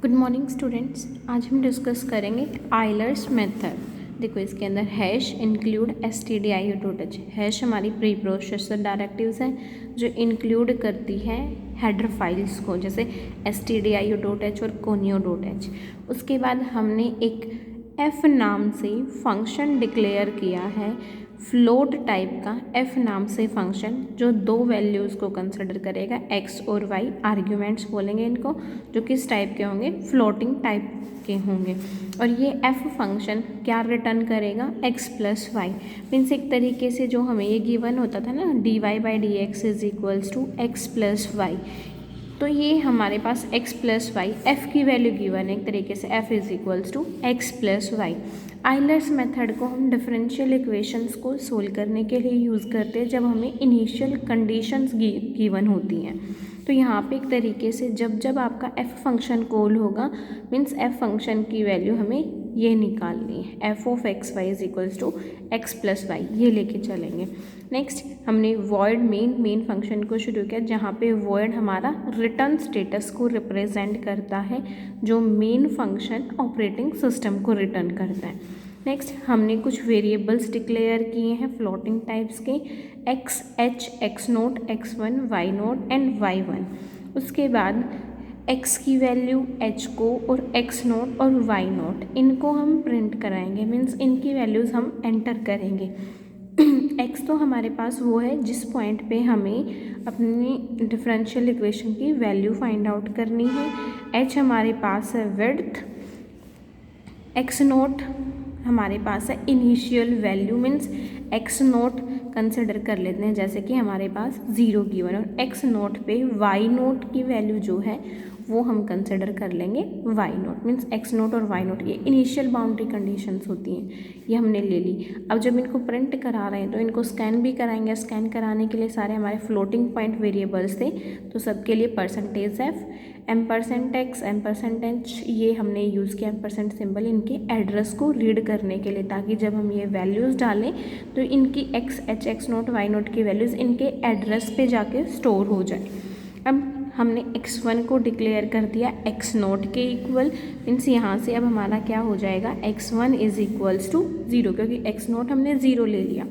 Good morning students. आज हम discuss करेंगे आइलर्स मेथड। देखो इसके अंदर हैश इंक्लूड stdio2h। हैश हमारी प्री प्रोसेसर डायरेक्टिव्स हैं जो इंक्लूड करती है हेडर फाइल्स को, जैसे stdio.h और conio.h। उसके बाद हमने एक f नाम से फंक्शन डिक्लेयर किया है, फ्लोट टाइप का f नाम से फंक्शन, जो दो वैल्यूज़ को कंसिडर करेगा, x और y आर्ग्यूमेंट्स बोलेंगे इनको, जो किस टाइप के होंगे, फ्लोटिंग टाइप के होंगे। और ये f फंक्शन क्या रिटर्न करेगा, x प्लस वाई। मीन्स एक तरीके से जो हमें ये गिवन होता था ना, dy/dx is equals to x plus y, तो ये हमारे पास x प्लस वाई f की वैल्यू गिवन है, एक तरीके से f is equals to x plus y. Euler's method को हम डिफरेंशियल इक्वेशंस को सोल्व करने के लिए यूज़ करते हैं जब हमें इनिशियल कंडीशंस गिवन होती हैं। तो यहाँ पे एक तरीके से जब आपका f फंक्शन कॉल होगा, मीन्स f फंक्शन की वैल्यू हमें ये निकालनी है, f of x y is equals to x plus y, ये लेके चलेंगे। नेक्स्ट हमने वॉइड मेन फंक्शन को शुरू किया, जहाँ पे वॉइड हमारा रिटर्न स्टेटस को रिप्रेजेंट करता है, जो मेन फंक्शन ऑपरेटिंग सिस्टम को रिटर्न करता है। नेक्स्ट हमने कुछ वेरिएबल्स डिक्लेयर किए हैं फ्लोटिंग टाइप्स के, x h, x nought, x1, y nought and y1। उसके बाद x की वैल्यू h को और x नोट और y नोट इनको हम प्रिंट कराएंगे, मीन्स इनकी वैल्यूज़ हम एंटर करेंगे। x तो हमारे पास वो है जिस पॉइंट पे हमें अपनी डिफरेंशियल इक्वेशन की वैल्यू फाइंड आउट करनी है, h हमारे पास है विड्थ, x नोट हमारे पास है initial value, means x note consider कर लेते हैं जैसे कि हमारे पास 0 गिवन, और x नोट पे y नोट की वैल्यू जो है वो हम कंसिडर कर लेंगे y note, means x note और y नोट ये इनिशियल बाउंड्री कंडीशंस होती हैं, ये हमने ले ली। अब जब इनको प्रिंट करा रहे हैं तो इनको स्कैन भी कराएंगे। स्कैन कराने के लिए सारे हमारे फ्लोटिंग पॉइंट वेरिएबल्स थे, तो सबके लिए %f, %x, %h ये हमने यूज़ किया, % सिंबल इनके एड्रेस को रीड करने के लिए, ताकि जब हम ये वैल्यूज़ डालें तो इनकी x, h, x note, y note की वैल्यूज़ इनके एड्रेस पे जाके स्टोर हो जाए। अब हमने x1 को डिक्लेयर कर दिया x नोट के इक्वल, मीन्स यहाँ से अब हमारा क्या हो जाएगा, x1 इज इक्वल्स टू 0, क्योंकि x नोट हमने 0 ले लिया।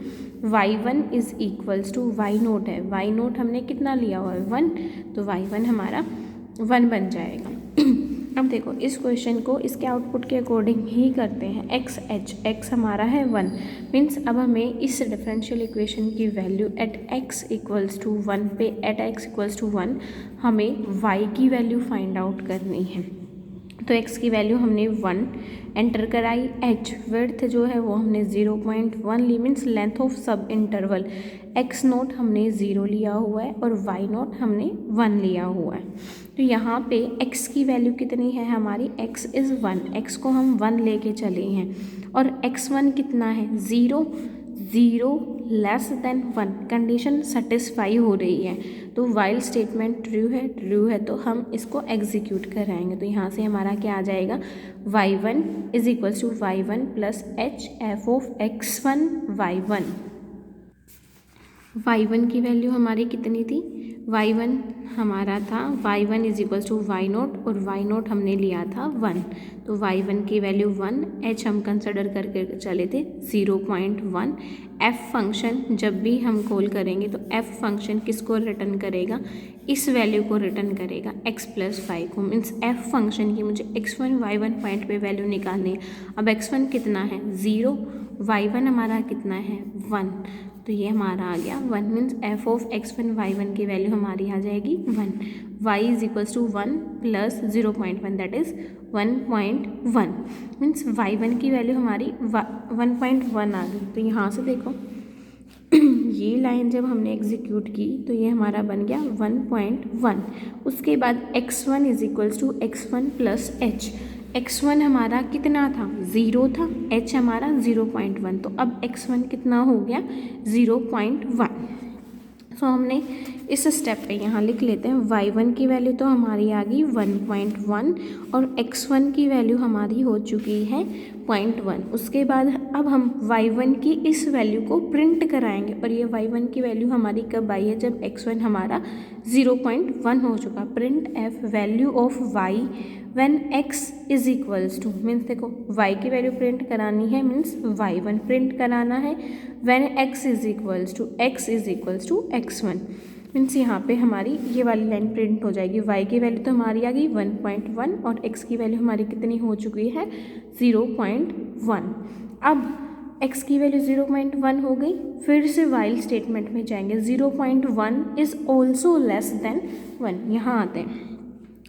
y1 is equals to y nought है, y नोट हमने कितना लिया हुआ है 1, तो y1 हमारा 1 बन जाएगा। अब देखो इस क्वेश्चन को इसके आउटपुट के अकॉर्डिंग ही करते हैं, एक्स एच, एक्स हमारा है 1, मीन्स अब हमें इस डिफरेंशियल इक्वेशन की value at x equals to 1 पे, एट x इक्वल्स टू 1 हमें y की वैल्यू फाइंड आउट करनी है। तो x की वैल्यू हमने 1 एंटर कराई, h विड्थ जो है वो हमने 0.1 ली, means length of sub interval, x naught हमने 0 लिया हुआ है और y नोट हमने 1 लिया हुआ है। तो यहाँ पे x की वैल्यू कितनी है हमारी, x इज़ 1, x को हम 1 लेके चले हैं, और x1 कितना है 0, 0 लेस देन 1, कंडीशन सेटिस्फाई हो रही है, तो वाइल स्टेटमेंट ट्रू है तो हम इसको एग्जीक्यूट कराएंगे। तो यहाँ से हमारा क्या आ जाएगा, y1 is equals to y1 plus h f of x1 y1। y1 की वैल्यू हमारी कितनी थी, y1 हमारा था y1 is equals to y nought, और y नोट हमने लिया था 1, तो y1 की वैल्यू 1, h हम कंसिडर करके चले थे 0.1। f फंक्शन जब भी हम कॉल करेंगे तो f फंक्शन किसको रिटर्न करेगा, इस वैल्यू को रिटर्न करेगा x प्लस वाई को, मीन्स f फंक्शन की मुझे x1 y1 पॉइंट पे वैल्यू निकालनी है। अब x1 कितना है 0, y1 हमारा कितना है 1, तो ये हमारा आ गया 1, means f of x1 y1 की वैल्यू हमारी आ जाएगी 1, y is equals to 1 plus 0.1 that is 1.1, means y1 की वैल्यू हमारी 1.1 आ गई। तो यहाँ से देखो ये लाइन जब हमने एग्जीक्यूट की तो ये हमारा बन गया 1.1। उसके बाद x1 is equals to x1 plus h, x1 हमारा कितना था 0 था, h हमारा 0.1, तो अब x1 कितना हो गया 0.1। सो हमने इस स्टेप पे यहाँ लिख लेते हैं y1 की वैल्यू तो हमारी आ गई 1.1 और x1 की वैल्यू हमारी हो चुकी है 0.1। उसके बाद अब हम y1 की इस वैल्यू को प्रिंट कराएंगे और ये y1 की वैल्यू हमारी कब आई है, जब x1 हमारा 0.1 हो चुका। Print f value of y when x is equals to, means देखो y की वैल्यू प्रिंट करानी है, मीन्स y1 प्रिंट कराना है when x is equals to x1, means यहाँ पे हमारी ये वाली लाइन प्रिंट हो जाएगी। y की वैल्यू तो हमारी आ गई 1.1 और x की वैल्यू हमारी कितनी हो चुकी है 0.1। अब x की वैल्यू 0.1 हो गई, फिर से वाइल स्टेटमेंट में जाएंगे। 0.1 इज़ ऑल्सो लेस देन 1, यहाँ आते हैं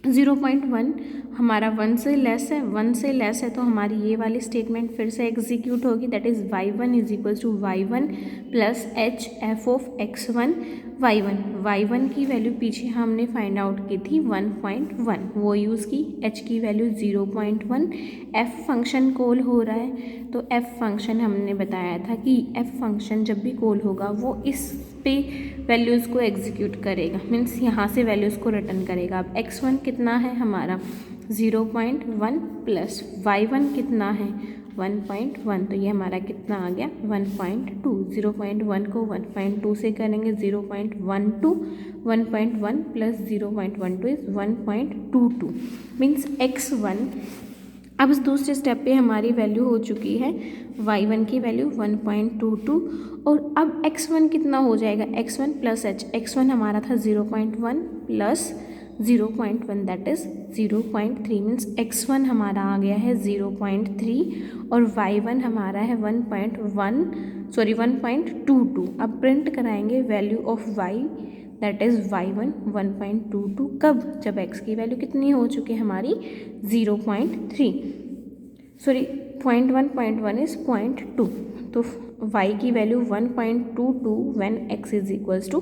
0.1 हमारा 1 से लेस है, 1 से लेस है तो हमारी ये वाली स्टेटमेंट फिर से एग्जीक्यूट होगी, that is y1 is equal to y1 plus h f of x1 y1 की वैल्यू पीछे हमने फाइंड आउट की थी 1.1, वो यूज़ की। h की वैल्यू 0.1, f फंक्शन कॉल हो रहा है तो f फंक्शन हमने बताया था कि f फंक्शन जब भी कॉल होगा वो इस पे वैल्यूज़ को एग्जीक्यूट करेगा, मीन्स यहाँ से वैल्यूज़ को रिटर्न करेगा। अब x1 कितना है हमारा 0.1 प्लस y1 कितना है 1.1, तो ये हमारा कितना आ गया 1.2। 0.1 को 1.2 से करेंगे 0.12, 1.1 प्लस 0.12 इज़ 1.22, मीन्स x1। अब इस दूसरे स्टेप पे हमारी वैल्यू हो चुकी है y1 की वैल्यू 1.22 और अब x1 कितना हो जाएगा x1 प्लस h, x1 हमारा था 0.1 plus 0.1 that is 0.3, means x1 हमारा आ गया है 0.3 और y1 हमारा है 1.22। अब प्रिंट कराएंगे value of y that is y1 1.22, कब, जब x की वैल्यू कितनी हो चुकी है हमारी 0.3, सॉरी 0.1 इज़ 0.2, तो y की value 1.22 when x is equals to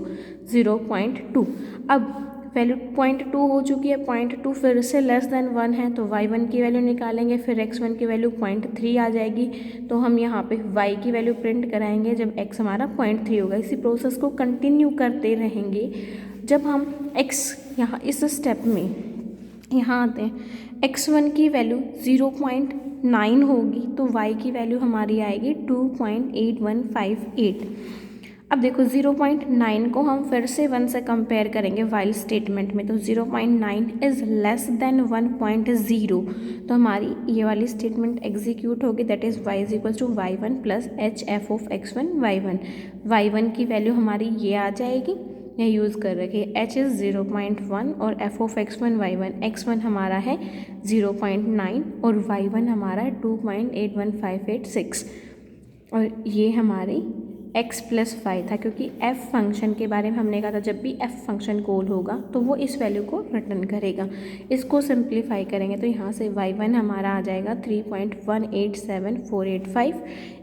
0.2। अब वैल्यू 0.2 हो चुकी है, 0.2 फिर से लेस देन 1 है तो y1 की वैल्यू निकालेंगे, फिर x1 की वैल्यू 0.3 आ जाएगी तो हम यहाँ पे y की वैल्यू प्रिंट कराएंगे जब x हमारा 0.3 होगा। इसी प्रोसेस को कंटिन्यू करते रहेंगे। जब हम x यहाँ इस स्टेप में यहाँ आते हैं, x1 की वैल्यू 0.9 होगी तो y की वैल्यू हमारी आएगी 2.8158। अब देखो 0.9 को हम फिर से 1 से कंपेयर करेंगे वाइल स्टेटमेंट में, तो 0.9 इज़ लेस देन 1.0, तो हमारी ये वाली स्टेटमेंट एग्जीक्यूट होगी, that is y is equal to y1 plus h f of x1 y1 की वैल्यू हमारी ये आ जाएगी, यह यूज़ कर रखे h इज़ 0.1 और f ऑफ x1 x1 हमारा है 0.9 और y1 हमारा है 2.81586 और ये हमारी x प्लस 5 था, क्योंकि f फंक्शन के बारे में हमने कहा था जब भी f फंक्शन कॉल होगा तो वो इस वैल्यू को रिटर्न करेगा। इसको सिंप्लीफाई करेंगे तो यहाँ से y1 हमारा आ जाएगा 3.187485।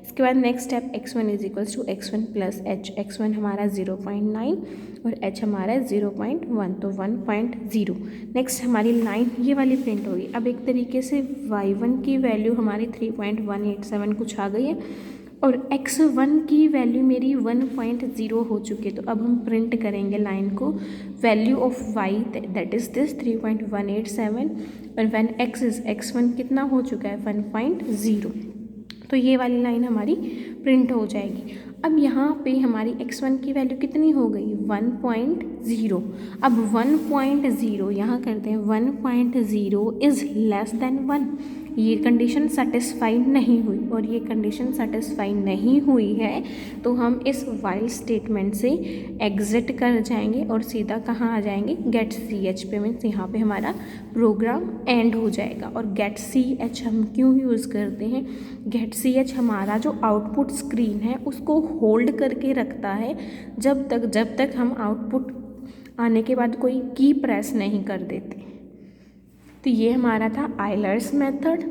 इसके बाद next step x1 is equals to x1 plus h, x1 हमारा 0.9 और h हमारा 0.1 तो 1.0। नेक्स्ट हमारी लाइन ये वाली प्रिंट होगी। अब एक तरीके से y1 की वैल्यू हमारी 3.187 कुछ आ गई है और x1 की वैल्यू मेरी 1.0 हो चुकी है, तो अब हम प्रिंट करेंगे लाइन को value of y that is this 3.187 और व्हेन x1 कितना हो चुका है 1.0, तो ये वाली लाइन हमारी प्रिंट हो जाएगी। अब यहाँ पे हमारी x1 की वैल्यू कितनी हो गई 1.0। अब 1.0 यहाँ करते हैं 1.0 इज़ लेस देन 1, ये कंडीशन सेटिस्फाई नहीं हुई और ये कंडीशन सेटिस्फाई नहीं हुई है तो हम इस वाइल स्टेटमेंट से एग्जिट कर जाएंगे और सीधा कहाँ आ जाएंगे गेट सी एच पे, मीन्स यहाँ पे हमारा प्रोग्राम एंड हो जाएगा। और गेट सी एच हम क्यों यूज़ करते हैं, गेट सी एच हमारा जो आउटपुट स्क्रीन है उसको होल्ड करके रखता है जब तक हम आउटपुट आने के बाद कोई की प्रेस नहीं कर देते। तो ये हमारा था आइलर्स मेथड।